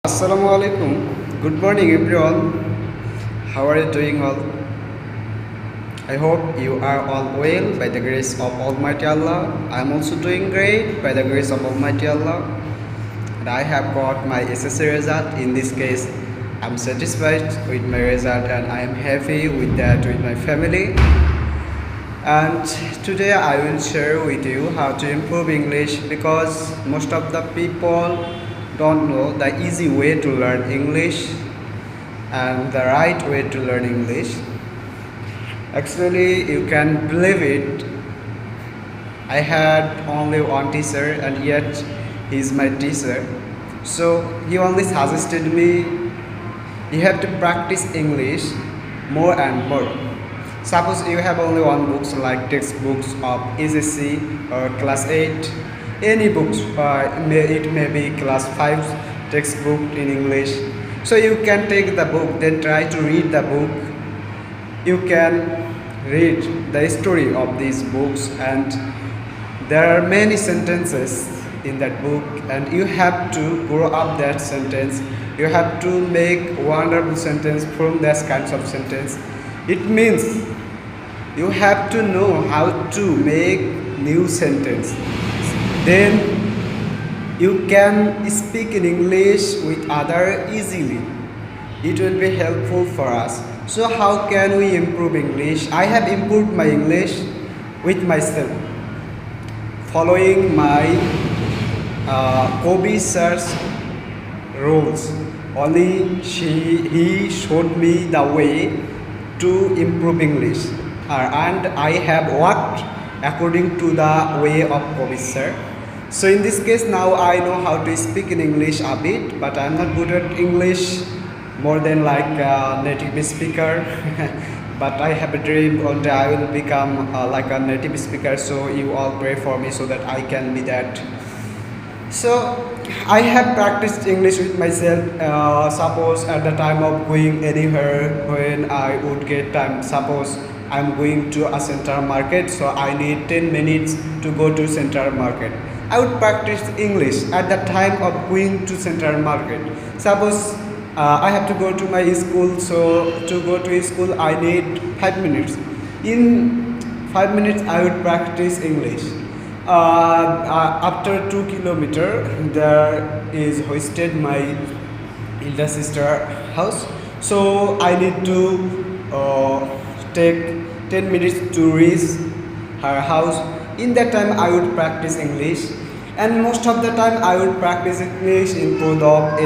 Assalamu alaikum. Good morning, everyone. How are you doing all? I hope you are all well by the grace of Almighty Allah. I am also doing great by the grace of Almighty Allah. And I have got my SSC result. In this case, I'm satisfied with my result and I am happy with that with my family. And today I will share with you how to improve English because most of the people don't know the easy way to learn English and the right way to learn English. Actually, you can believe it. I had only one teacher and yet he is my teacher. So he only suggested me you have to practice English more and more. Suppose you have only one books like textbooks of SSC or class 8, any books, it may be class 5 textbook in English. So you can take the book, then try to read the book. You can read the story of these books and there are many sentences in that book and you have to grow up that sentence. You have to make wonderful sentence from that kinds of sentence. It means you have to know how to make new sentence. Then you can speak in English with other easily. It will be helpful for us. So how can we improve English? I have improved my English with myself, following my Kobe sir's rules. Only he showed me the way to improve English and I have worked according to the way of Kobe sir. So in this case now I know how to speak in English a bit, but I'm not good at English more than like a native speaker. But I have a dream one day I will become like a native speaker, so you all pray for me so that I can be that. So I have practiced English with myself. Suppose at the time of going anywhere when I would get time, suppose I'm going to a central market, so I need 10 minutes to go to central market. I would practice English at the time of going to central market. Suppose I have to go to my school, so to go to school I need 5 minutes. In 5 minutes I would practice English. After 2 kilometers there is hosted my elder sister house, so I need to take 10 minutes to reach her house. In that time I would practice English and most of the time I would practice English in both of